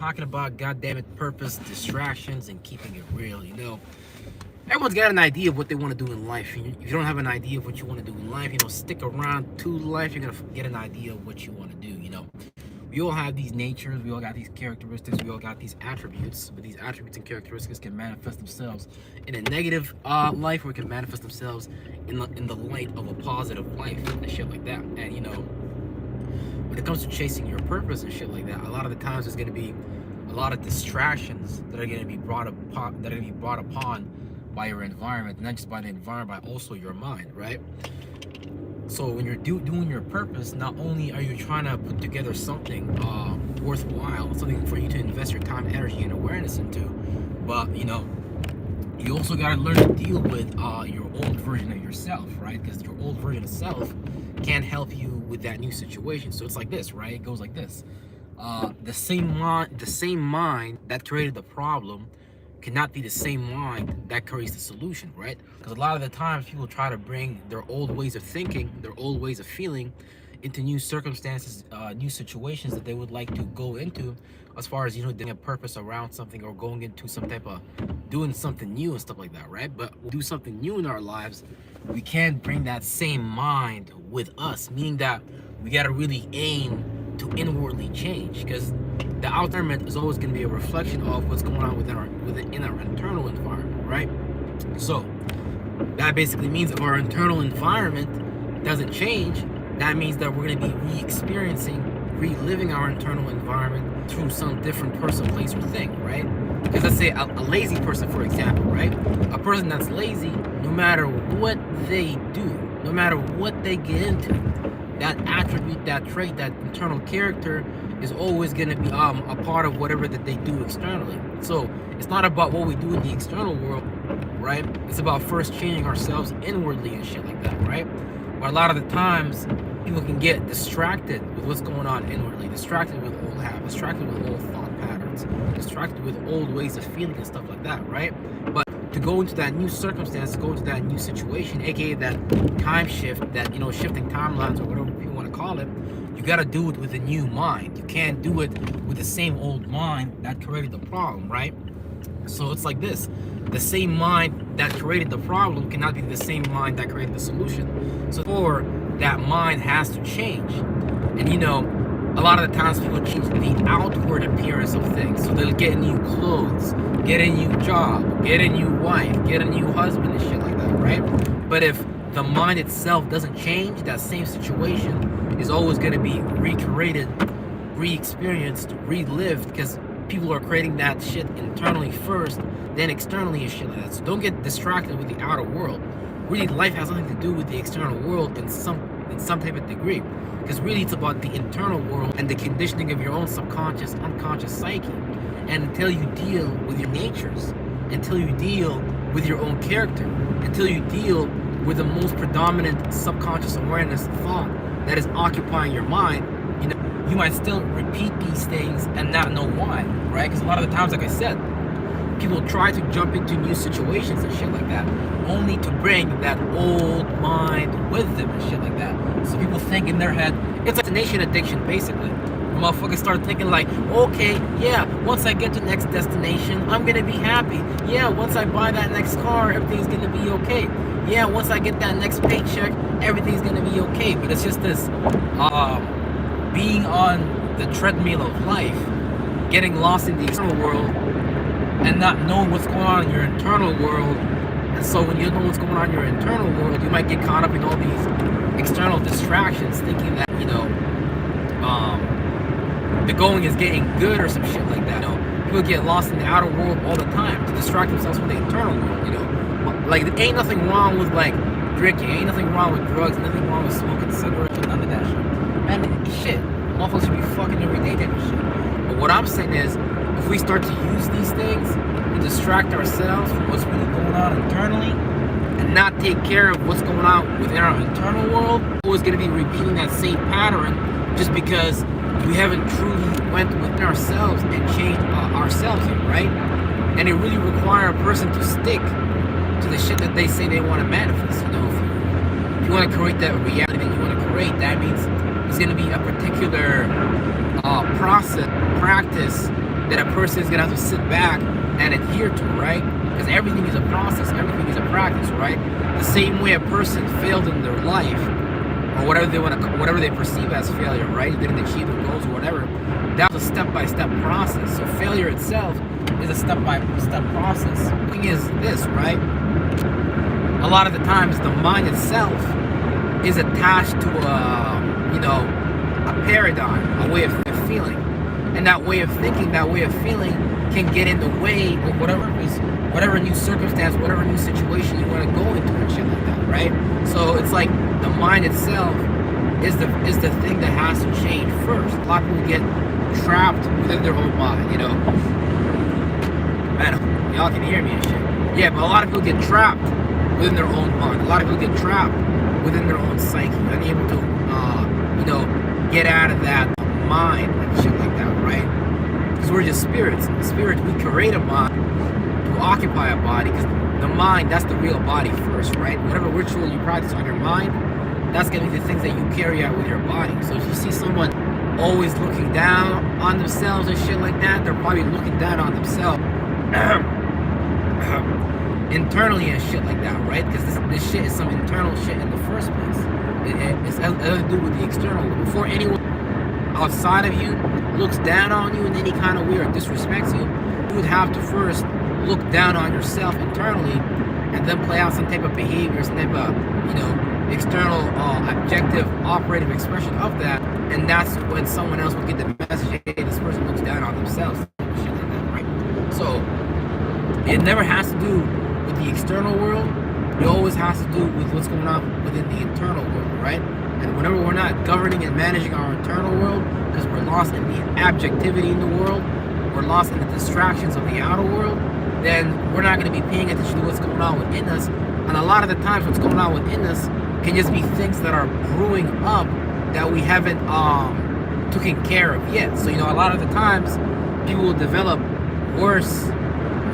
talking about goddamn it purpose, distractions, and keeping it real. Everyone's got an idea of what they want to do in life. And if you don't have an idea of what you want to do in life, stick around to life. You're gonna get an idea of what you want to do. We all have these natures. We all got these characteristics. We all got these attributes. But these attributes and characteristics can manifest themselves in a negative life, or it can manifest themselves in the light of a positive life and shit like that. And when it comes to chasing your purpose and shit like that, a lot of the times there's going to be a lot of distractions that are going to be brought upon by your environment, not just by the environment, but also your mind, right? So when you're doing your purpose, not only are you trying to put together something worthwhile, something for you to invest your time, energy, and awareness into, but you also got to learn to deal with your old version of yourself, right? Because your old version of self can't help you with that new situation. So it's like this, right? It goes like this. The same mind that created the problem cannot be the same mind that creates the solution, right? Because a lot of the times people try to bring their old ways of thinking, their old ways of feeling into new circumstances, new situations that they would like to go into, as far as doing a purpose around something, or going into some type of doing something new and stuff like that, right? But we'll do something new in our lives, we can't bring that same mind with us, meaning that we got to really aim to inwardly change, because the outer environment is always going to be a reflection of what's going on within our internal environment, right? So that basically means if our internal environment doesn't change, that means that we're going to be reliving our internal environment through some different person, place, or thing, right? Because let's say a lazy person, for example, right? A person that's lazy, no matter what they do, no matter what they get into, that attribute, that trait, that internal character is always going to be a part of whatever that they do externally. So it's not about what we do in the external world, right? It's about first changing ourselves inwardly and shit like that, right? But a lot of the times people can get distracted with what's going on inwardly, distracted with old habits, distracted with old thought patterns, distracted with old ways of feeling and stuff like that, right? But to go into that new circumstance, to go into that new situation, aka that time shift, that shifting timelines, or whatever people want to call it, you got to do it with a new mind. You can't do it with the same old mind that created the problem, right? So it's like this. The same mind that created the problem cannot be the same mind that created the solution. So for that mind has to change. And a lot of the times people change the outward appearance of things. So they'll get new clothes, get a new job, get a new wife, get a new husband and shit like that, right? But if the mind itself doesn't change, that same situation is always going to be recreated, re-experienced, relived, because people are creating that shit internally first, then externally and shit like that. So don't get distracted with the outer world. Really, life has nothing to do with the external world in some type of degree, because really it's about the internal world and the conditioning of your own subconscious, unconscious psyche. And until you deal with your natures, until you deal with your own character, until you deal with the most predominant subconscious awareness thought that is occupying your mind, you might still repeat these things and not know why, right? Because a lot of the times, like I said, people try to jump into new situations and shit like that, only to bring that old mind with them and shit like that. So people think in their head, it's a destination addiction, basically. The motherfuckers start thinking like, okay, yeah, once I get to the next destination, I'm gonna be happy. Yeah, once I buy that next car, everything's gonna be okay. Yeah, once I get that next paycheck, everything's gonna be okay. But it's just this being on the treadmill of life, getting lost in the external world, and not knowing what's going on in your internal world. And so when you don't know what's going on in your internal world, you might get caught up in all these external distractions, thinking that the going is getting good or some shit like that. People get lost in the outer world all the time to distract themselves from the internal world. Like there ain't nothing wrong with like drinking, ain't nothing wrong with drugs, nothing wrong with smoking cigarettes, or none of that shit. And shit, motherfuckers should be fucking every day type of shit. But what I'm saying is, if we start to use these things to distract ourselves from what's really going on internally, and not take care of what's going on within our internal world, we're always going to be repeating that same pattern, just because we haven't truly went within ourselves and changed ourselves here, right? And it really requires a person to stick to the shit that they say they want to manifest. If you want to create that reality that you want to create, that means there's going to be a particular practice that a person is gonna have to sit back and adhere to, right? Because everything is a process, everything is a practice, right? The same way a person failed in their life, or whatever they perceive as failure, right? Didn't achieve their goals or whatever. That was a step-by-step process. So failure itself is a step-by-step process. The thing is this, right? A lot of the times, the mind itself is attached to a paradigm, a way of feeling, and that way of thinking, that way of feeling, can get in the way of whatever new circumstance, whatever new situation you want to go into and shit like that, right? So it's like the mind itself is the thing that has to change first. A lot of people get trapped within their own mind, Man, y'all can hear me and shit. Yeah, but a lot of people get trapped within their own mind. A lot of people get trapped within their own psyche, unable to, get out of that mind and shit like that, right? Because we're just spirits. Spirits, we create a mind to occupy a body, because the mind, that's the real body first, right? Whatever ritual you practice on your mind, that's going to be the things that you carry out with your body. So if you see someone always looking down on themselves and shit like that, they're probably looking down on themselves internally and shit like that, right? Because this shit is some internal shit in the first place. It's nothing to do with the external. Before anyone outside of you looks down on you in any kind of way or disrespects you, you would have to first look down on yourself internally and then play out some type of behavior, some type of, external, objective, operative expression of that. And that's when someone else would get the message, hey, this person looks down on themselves, shit like that, right? So it never has to do with the external world. It always has to do with what's going on within the internal world, right? And whenever we're not governing and managing our internal world, because we're lost in the objectivity in the world, we're lost in the distractions of the outer world, then we're not going to be paying attention to what's going on within us. And a lot of the times what's going on within us can just be things that are brewing up that we haven't taken care of yet. So, a lot of the times people will develop worse,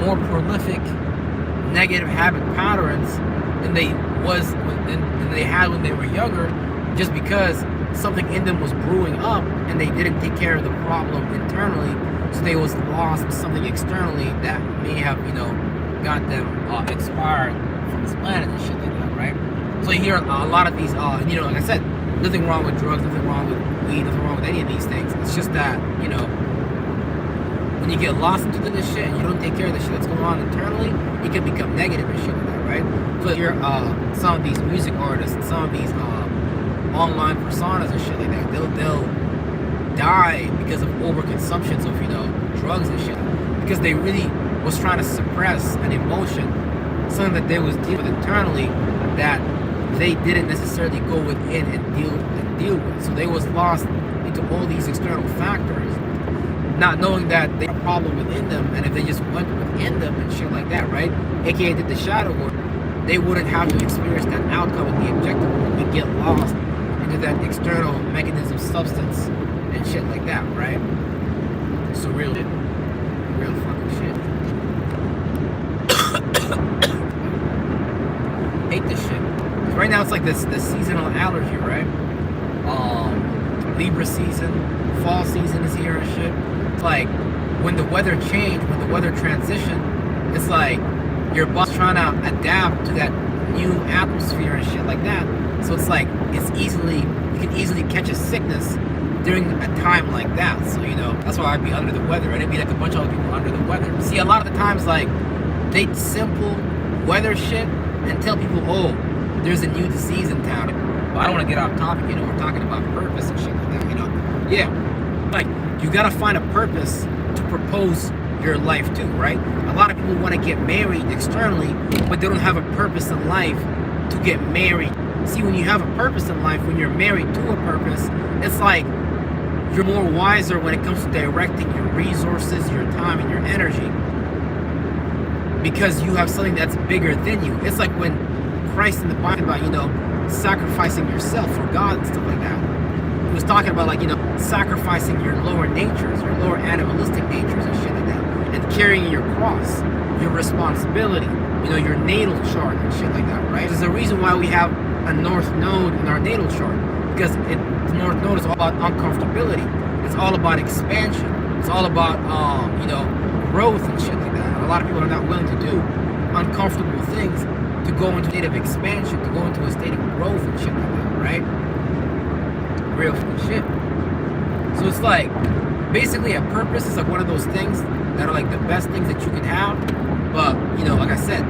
more prolific, negative habit patterns than they had when they were younger, just because something in them was brewing up and they didn't take care of the problem internally, so they was lost with something externally that may have got them expired from this planet and shit like that, right? So you hear a lot of these like I said, nothing wrong with drugs, nothing wrong with weed, nothing wrong with any of these things. It's just that when you get lost into this shit and you don't take care of the shit that's going on internally, it can become negative and shit like that, right? So you're some of these music artists and some of these online personas and shit like that, they'll die because of overconsumptions of drugs and shit, because they really was trying to suppress an emotion, something that they was dealing with internally that they didn't necessarily go within and deal with. So they was lost into all these external factors, not knowing that they have a problem within them, and if they just went within them and shit like that, right? AKA did the shadow work, they wouldn't have to experience that outcome in the objective world and get lost into that external mechanism substance and shit like that, right? So real fucking shit. Hate this shit. Right now it's like this seasonal allergy, right? Libra season, fall season is here and shit. It's like when the weather changed, when the weather transitioned, it's like your body's trying to adapt to that new atmosphere and shit like that. So it's like you can easily catch a sickness during a time like that. So that's why I'd be under the weather, and it'd be like a bunch of other people under the weather. See, a lot of the times, like, they simple weather shit and tell people, oh, there's a new disease in town. But I don't want to get off topic, we're talking about purpose and shit like that, Yeah, like, you gotta find a purpose to propose your life to, right? A lot of people want to get married externally, but they don't have a purpose in life to get married. See, when you have a purpose in life, when you're married to a purpose, it's like you're more wiser when it comes to directing your resources, your time, and your energy, because you have something that's bigger than you. It's like when Christ in the Bible about, sacrificing yourself for God and stuff like that. He was talking about, like, sacrificing your lower natures, your lower animalistic natures and shit like that, and carrying your cross, your responsibility, your natal chart and shit like that, right? There's a reason why we have a north node in our natal chart, because the north node is all about uncomfortability. It's all about expansion. It's all about growth and shit like that. And a lot of people are not willing to do uncomfortable things to go into a state of expansion, to go into a state of growth and shit like that, right? Real shit. So it's like, basically a purpose is like one of those things that are like the best things that you can have. But, like I said,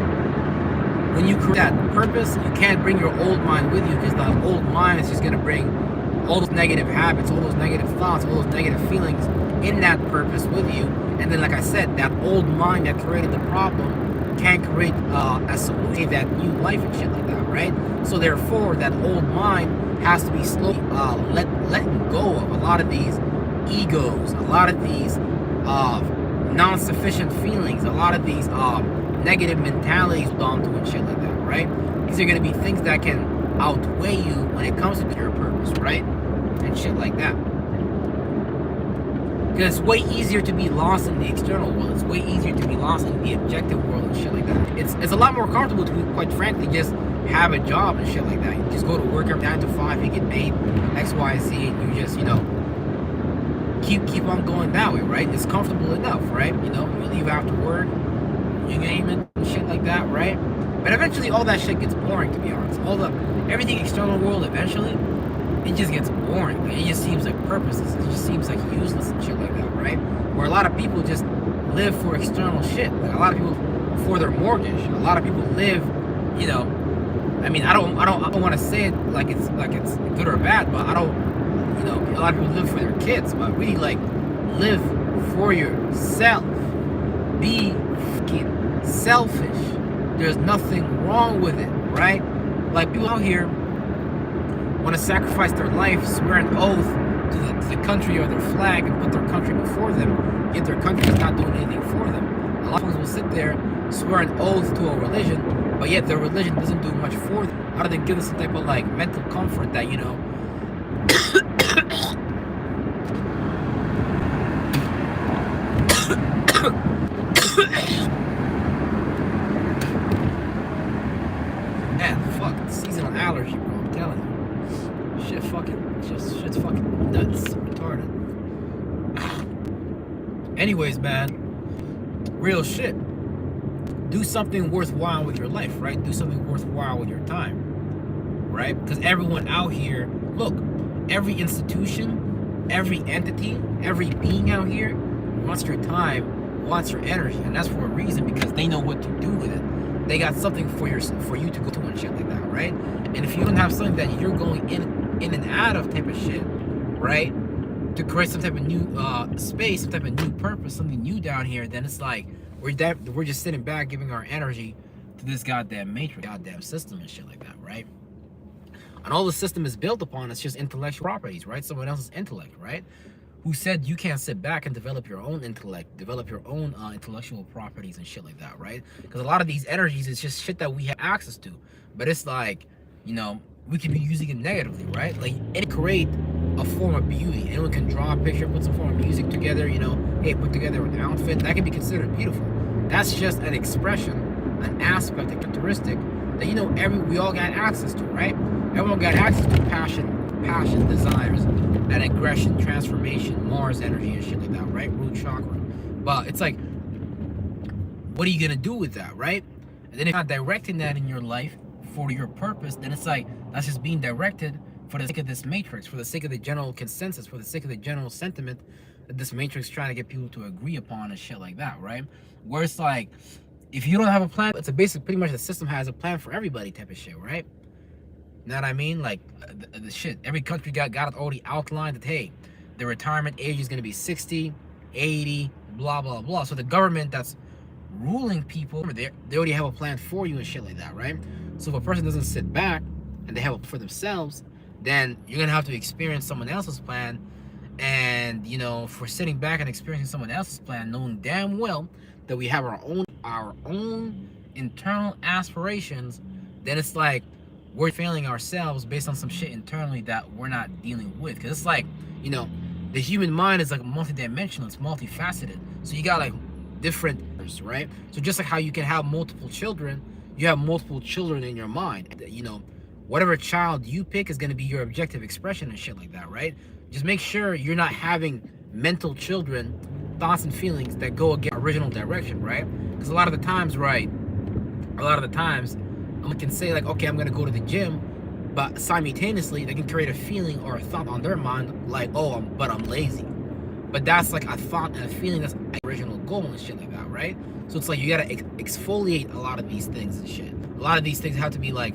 when you create that purpose, you can't bring your old mind with you, because the old mind is just going to bring all those negative habits, all those negative thoughts, all those negative feelings in that purpose with you. And then, like I said, that old mind that created the problem can't create a solution, that new life and shit like that, right? So therefore, that old mind has to be slowly letting go of a lot of these egos, a lot of these non-sufficient feelings, a lot of these negative mentalities onto and shit like that, right? These are going to be things that can outweigh you when it comes to your purpose, right? And shit like that. Because it's way easier to be lost in the external world. It's way easier to be lost in the objective world and shit like that. It's a lot more comfortable to, quite frankly, just have a job and shit like that. You just go to work every 9 to 5, you get paid X, Y, Z, and you just, keep on going that way, right? It's comfortable enough, right? You leave after work, you game it and shit like that, right? But eventually all that shit gets boring, to be honest. Everything external world, eventually, it just gets boring. It just seems like purposeless. It just seems like useless and shit like that, right? Where a lot of people just live for external shit. Like a lot of people for their mortgage. A lot of people live, I don't want to say it like it's good or bad, but a lot of people live for their kids, but really like live for yourself. Be fucking selfish. There's nothing wrong with it, right? Like people out here want to sacrifice their life, swear an oath to the country or their flag, and put their country before them, yet their country is not doing anything for them. A lot of folks will sit there, swear an oath to a religion, but yet their religion doesn't do much for them, other than give them some type of like mental comfort that, man, fuck, seasonal allergy, bro, I'm telling you. Shit's fucking nuts, retarded. Anyways, man, real shit. Do something worthwhile with your life, right? Do something worthwhile with your time, right? Because everyone out here, look, every institution, every entity, every being out here wants your time, wants your energy, and that's for a reason, because they know what to do with it. They got something for you to go to and shit like that, right? And if you don't have something that you're going in and out of type of shit, right, to create some type of new space, some type of new purpose, something new down here, then it's like we're just sitting back giving our energy to this goddamn matrix, goddamn system and shit like that, right? And all the system is built upon is just intellectual properties, right? Someone else's intellect, right? Who said you can't sit back and develop your own intellect, develop your own intellectual properties and shit like that, right? Because a lot of these energies is just shit that we have access to. But it's like, we could be using it negatively, right? Like, it create a form of beauty. Anyone can draw a picture, put some form of music together, hey, put together an outfit. That can be considered beautiful. That's just an expression, an aspect, a characteristic that, we all got access to, right? Everyone got access to passion, desires, and aggression, transformation, Mars energy and shit like that, right? Root chakra. But it's like, what are you gonna do with that, right? And then if you're not directing that in your life for your purpose, then it's like, that's just being directed for the sake of this matrix, for the sake of the general consensus, for the sake of the general sentiment that this matrix trying to get people to agree upon and shit like that, right? Where it's like, if you don't have a plan, it's a basic, pretty much the system has a plan for everybody type of shit, right? You know what I mean? Like, the shit, every country got it already outlined that, hey, the retirement age is going to be 60, 80, blah, blah, blah. So the government that's ruling people, they already have a plan for you and shit like that, right? So if a person doesn't sit back and they have it for themselves, then you're going to have to experience someone else's plan. And, for sitting back and experiencing someone else's plan, knowing damn well that we have our own internal aspirations, then it's like, we're failing ourselves based on some shit internally that we're not dealing with. Because it's like, the human mind is like multidimensional, it's multifaceted. So you got like different, right? So just like how you can have multiple children, you have multiple children in your mind. Whatever child you pick is going to be your objective expression and shit like that, right? Just make sure you're not having mental children thoughts and feelings that go against original direction, right? Because a lot of the times, right, I can say like, okay, I'm gonna go to the gym, but simultaneously they can create a feeling or a thought on their mind like, oh, I'm lazy. But that's like a thought and a feeling that's the original goal and shit like that, right? So it's like you gotta exfoliate a lot of these things and shit. A lot of these things have to be like,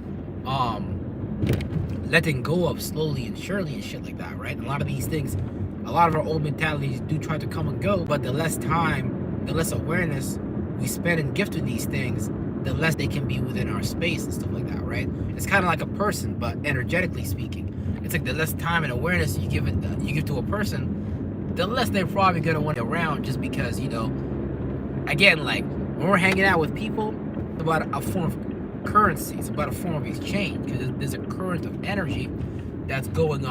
letting go of slowly and surely and shit like that, right? And a lot of these things, a lot of our old mentalities do try to come and go, but the less time, the less awareness we spend and gift to these things, the less they can be within our space and stuff like that, right? It's kind of like a person, but energetically speaking, it's like the less time and awareness you give to a person, the less they're probably gonna want to be around, just because, you know, again, like when we're hanging out with people, it's about a form of currency. It's about a form of exchange, because there's a current of energy that's going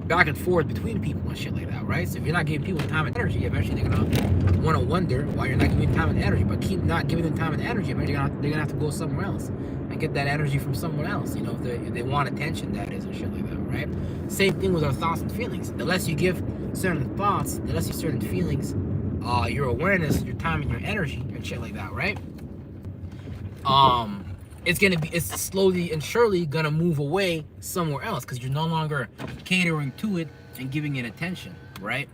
back and forth between people and shit like that, right? So if you're not giving people time and energy, eventually they're gonna want to wonder why you're not giving time and energy. But keep not giving them time and energy, eventually they're gonna have to go somewhere else and get that energy from someone else. You know, if they want attention, that is, and shit like that, right? Same thing with our thoughts and feelings. The less you give certain thoughts, the less you certain feelings, your awareness, your time, and your energy, and shit like that, right? It's slowly and surely gonna move away somewhere else, because you're no longer catering to it and giving it attention, right?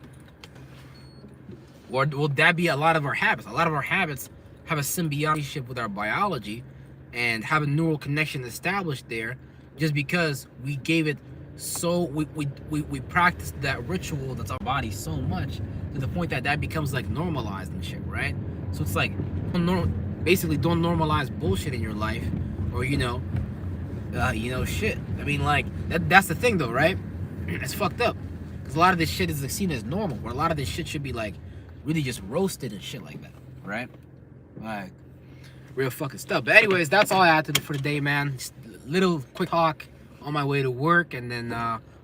Or will that be a lot of our habits? A lot of our habits have a symbiotic with our biology and have a neural connection established there, just because we gave it so we practiced that ritual that's our body so much to the point that becomes like normalized and shit, right? So it's like basically don't normalize bullshit in your life, or shit. I mean, like that's the thing though, right? It's fucked up, because a lot of this shit is like seen as normal, where a lot of this shit should be like really just roasted and shit like that, right? Like real fucking stuff. But anyways, that's all I had to do for today, man. Just little quick talk on my way to work, and then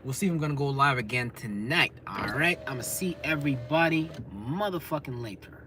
we'll see if I'm gonna go live again tonight. All right, I'm gonna see everybody motherfucking later.